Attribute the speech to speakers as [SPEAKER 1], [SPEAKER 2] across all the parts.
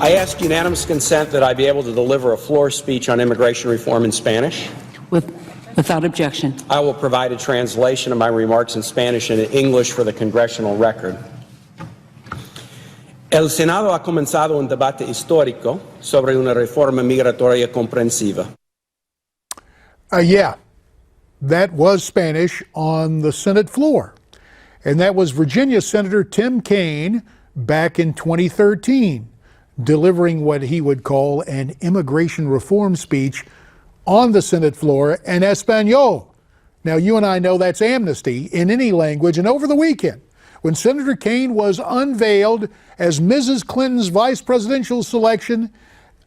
[SPEAKER 1] I ask unanimous consent that I be able to deliver a floor speech on immigration reform in Spanish.
[SPEAKER 2] Without objection.
[SPEAKER 1] I will provide a translation of my remarks in Spanish and in English for the congressional record. El Senado ha comenzado un debate histórico sobre una reforma migratoria comprensiva.
[SPEAKER 3] Yeah, that was Spanish on the Senate floor. And that was Virginia Senator Tim Kaine back in 2013, delivering what he would call an immigration reform speech on the Senate floor in Espanol. Now, you and I know that's amnesty in any language. And over the weekend, when Senator Kaine was unveiled as Mrs. Clinton's vice presidential selection,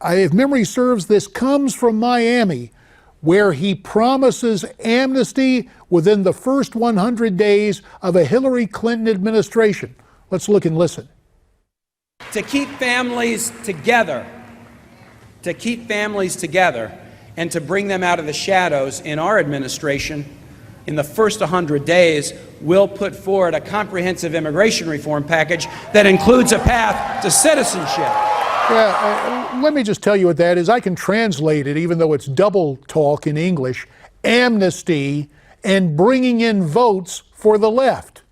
[SPEAKER 3] if memory serves, this comes from Miami, where he promises amnesty within the first 100 days of a Hillary Clinton administration. Let's look and listen.
[SPEAKER 1] To keep families together, and to bring them out of the shadows in our administration, in the first 100 days, we'll put forward a comprehensive immigration reform package that includes a path to citizenship.
[SPEAKER 3] Yeah, let me just tell you what that is. I can translate it, even though it's double talk in English: amnesty and bringing in votes for the left.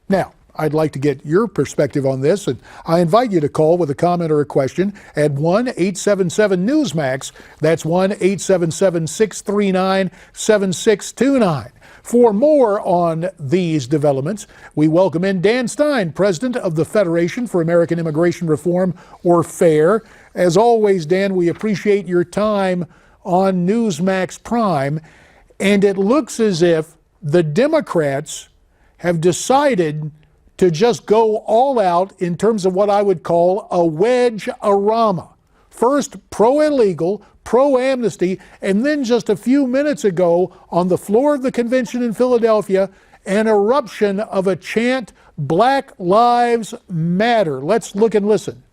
[SPEAKER 3] Now, I'd like to get your perspective on this, and I invite you to call with a comment or a question at 1-877-NEWSMAX. That's 1-877-639-7629. For more on these developments, we welcome in Dan Stein, president of the Federation for American Immigration Reform, or FAIR. As always, Dan, we appreciate your time on Newsmax Prime, and it looks as if the Democrats have decided to just go all out in terms of what I would call a wedge-a-rama. First, pro-illegal, pro-amnesty, and then just a few minutes ago on the floor of the convention in Philadelphia, an eruption of a chant, Black Lives Matter. Let's look and listen.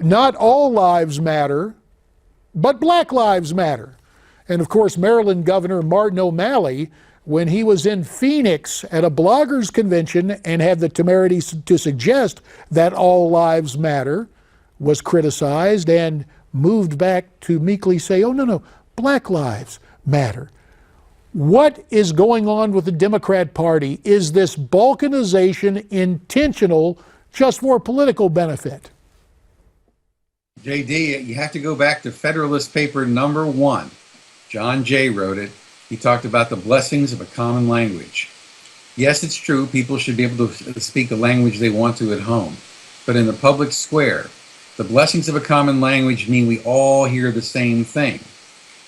[SPEAKER 3] Not all lives matter, but Black Lives Matter. And of course, Maryland Governor Martin O'Malley, when he was in Phoenix at a bloggers convention and had the temerity to suggest that all lives matter, was criticized and moved back to meekly say, oh, no, Black Lives Matter. What is going on with the Democrat Party? Is this balkanization intentional just for political benefit?
[SPEAKER 4] JD, you have to go back to Federalist Paper number 1. John Jay wrote it. He talked about the blessings of a common language. Yes, it's true, people should be able to speak the language they want to at home. But in the public square, the blessings of a common language mean we all hear the same thing.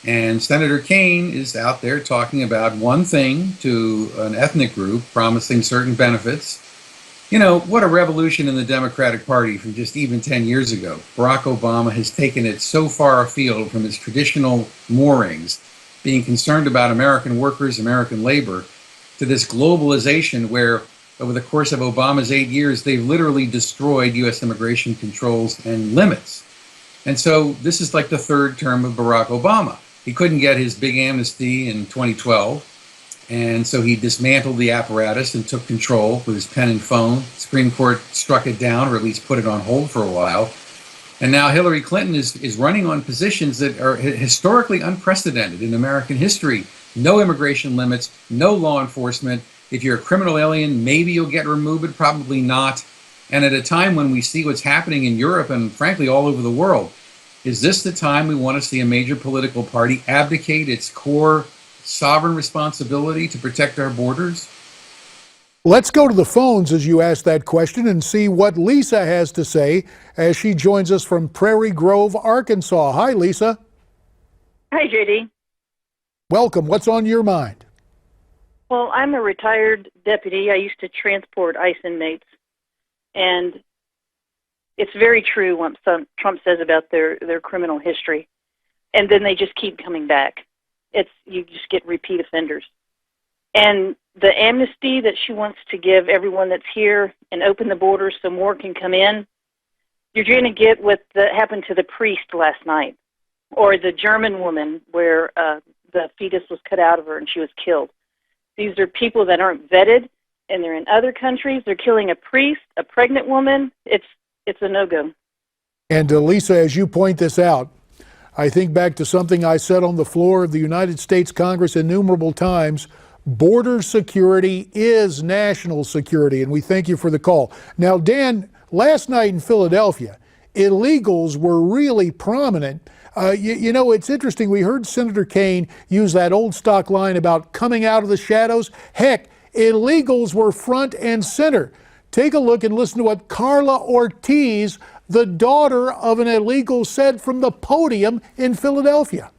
[SPEAKER 4] And Senator Kaine is out there talking about one thing to an ethnic group, promising certain benefits. You know, what a revolution in the Democratic Party from just even 10 years ago. Barack Obama has taken it so far afield from its traditional moorings, being concerned about American workers, American labor, to this globalization where, over the course of Obama's 8 years, they've literally destroyed U.S. immigration controls and limits. And so this is like the third term of Barack Obama. He couldn't get his big amnesty in 2012. And so he dismantled the apparatus and took control with his pen and phone. Supreme Court struck it down, or at least put it on hold for a while. And now Hillary Clinton is running on positions that are historically unprecedented in American history. No immigration limits, no law enforcement. If you're a criminal alien, maybe you'll get removed, but probably not. And at a time when we see what's happening in Europe and frankly all over the world, is this the time we want to see a major political party abdicate its core sovereign responsibility to protect our borders?
[SPEAKER 3] Let's go to the phones as you ask that question and see what Lisa has to say as she joins us from Prairie Grove, Arkansas. Hi, Lisa.
[SPEAKER 5] Hi, JD.
[SPEAKER 3] Welcome. What's on your mind?
[SPEAKER 5] Well, I'm a retired deputy. I used to transport ICE inmates, and it's very true what Trump says about their criminal history, and then they just keep coming back. You just get repeat offenders. And the amnesty that she wants to give everyone that's here and open the borders so more can come in, you're going to get what happened to the priest last night. or the German woman where the fetus was cut out of her and she was killed. These are people that aren't vetted, and they're in other countries. They're killing a priest, a pregnant woman. It's a no-go.
[SPEAKER 3] And Lisa, as you point this out, I think back to something I said on the floor of the United States Congress innumerable times. Border security is national security, and we thank you for the call. Now, Dan, last night in Philadelphia, illegals were really prominent. You know, it's interesting. We heard Senator Kaine use that old stock line about coming out of the shadows. Heck, illegals were front and center. Take a look and listen to what Carla Ortiz, the daughter of an illegal, said from the podium in Philadelphia.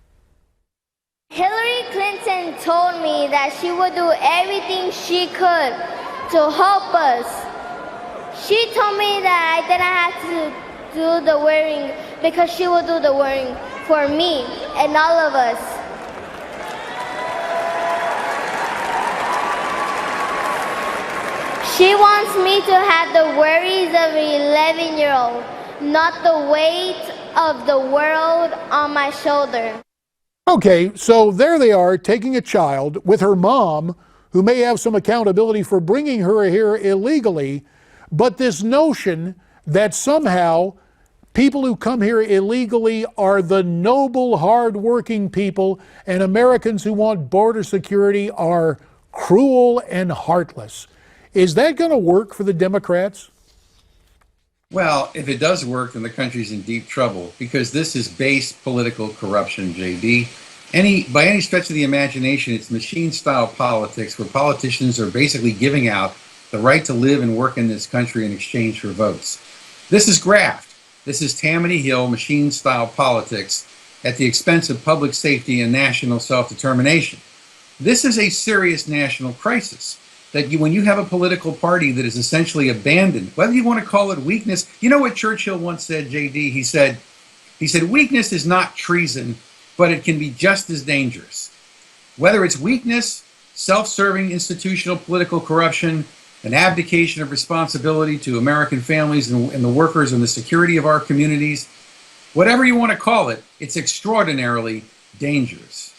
[SPEAKER 6] Hillary Clinton told me that she would do everything she could to help us. She told me that I didn't have to do the wearing because she will do the wearing for me and all of us. She wants me to have the worries of an 11-year-old, not the weight of the world on my shoulder.
[SPEAKER 3] Okay, so there they are, taking a child with her mom, who may have some accountability for bringing her here illegally, but this notion that somehow people who come here illegally are the noble, hard-working people, and Americans who want border security are cruel and heartless. Is that going to work for the Democrats?
[SPEAKER 4] Well, if it does work, then the country's in deep trouble, because this is base political corruption, JD. By any stretch of the imagination, it's machine-style politics where politicians are basically giving out the right to live and work in this country in exchange for votes. This is graft. This is Tammany Hill machine-style politics at the expense of public safety and national self-determination. This is a serious national crisis. That when you have a political party that is essentially abandoned, whether you want to call it weakness, you know what Churchill once said, JD? He said, weakness is not treason, but it can be just as dangerous. Whether it's weakness, self-serving institutional political corruption, an abdication of responsibility to American families and the workers and the security of our communities, whatever you want to call it, it's extraordinarily dangerous.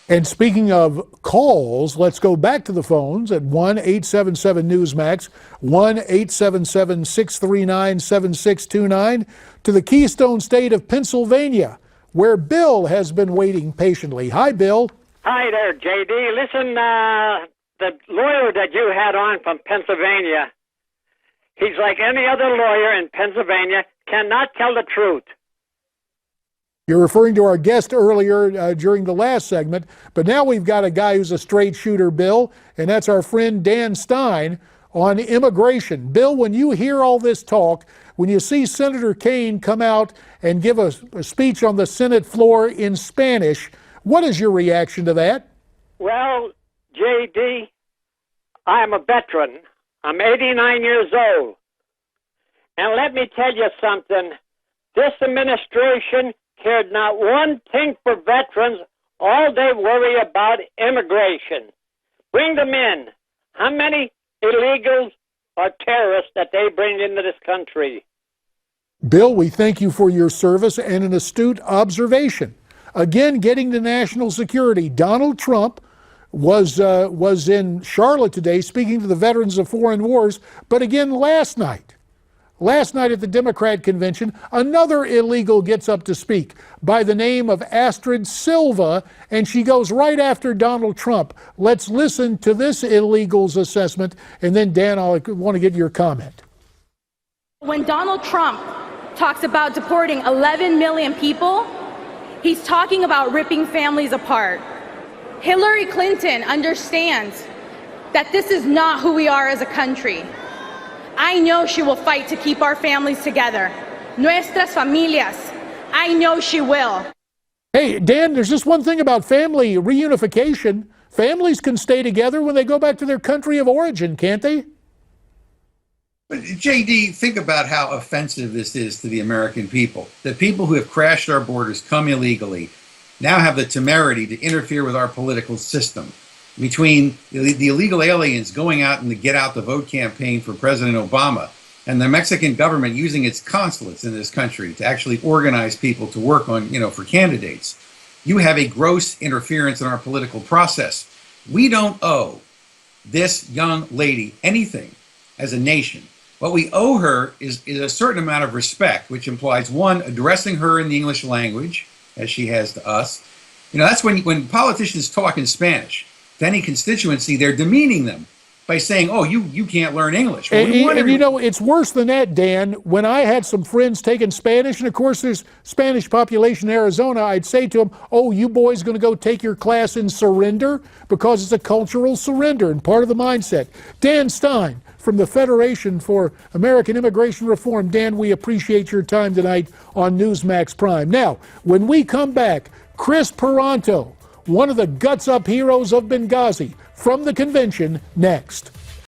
[SPEAKER 3] And speaking of calls, let's go back to the phones at 1-877-NEWSMAX, 1-877-639-7629, to the Keystone State of Pennsylvania, where Bill has been waiting patiently. Hi, Bill.
[SPEAKER 7] Hi there, J.D. Listen, the lawyer that you had on from Pennsylvania, he's like any other lawyer in Pennsylvania, cannot tell the truth.
[SPEAKER 3] You're referring to our guest earlier during the last segment, but now we've got a guy who's a straight shooter, Bill, and that's our friend Dan Stein on immigration. Bill, when you hear all this talk, when you see Senator Kaine come out and give a speech on the Senate floor in Spanish, what is your reaction to that?
[SPEAKER 7] Well, J.D., I'm a veteran. I'm 89 years old. And let me tell you something. This administration cared not one thing for veterans. All they worry about immigration. Bring them in. How many illegals or terrorists that they bring into this country?
[SPEAKER 3] Bill, we thank you for your service and an astute observation. Again, getting to national security. Donald Trump was in Charlotte today speaking to the veterans of foreign wars, but again last night at the Democrat convention, another illegal gets up to speak by the name of Astrid Silva, and she goes right after Donald Trump. Let's listen to this illegal's assessment, and then Dan, I want to get your comment.
[SPEAKER 8] When Donald Trump talks about deporting 11 million people, he's talking about ripping families apart. Hillary Clinton understands that this is not who we are as a country. I know she will fight to keep our families together. Nuestras familias. I know she will.
[SPEAKER 3] Hey, Dan, there's just one thing about family reunification. Families can stay together when they go back to their country of origin, can't they?
[SPEAKER 4] But JD, think about how offensive this is to the American people. The people who have crashed our borders, come illegally, now have the temerity to interfere with our political system. Between the illegal aliens going out in the Get Out the Vote campaign for President Obama and the Mexican government using its consulates in this country to actually organize people to work on, for candidates. You have a gross interference in our political process. We don't owe this young lady anything as a nation. What we owe her is a certain amount of respect, which implies, one, addressing her in the English language, as she has to us. That's when politicians talk in Spanish to any constituency, they're demeaning them by saying, oh, you can't learn English. Well,
[SPEAKER 3] it's worse than that, Dan. When I had some friends taking Spanish, and of course there's Spanish population in Arizona, I'd say to them, oh, you boys going to go take your class in surrender? Because it's a cultural surrender and part of the mindset. Dan Stein from the Federation for American Immigration Reform. Dan, we appreciate your time tonight on Newsmax Prime. Now, when we come back, Chris Peranto, one of the guts-up heroes of Benghazi, from the convention, next.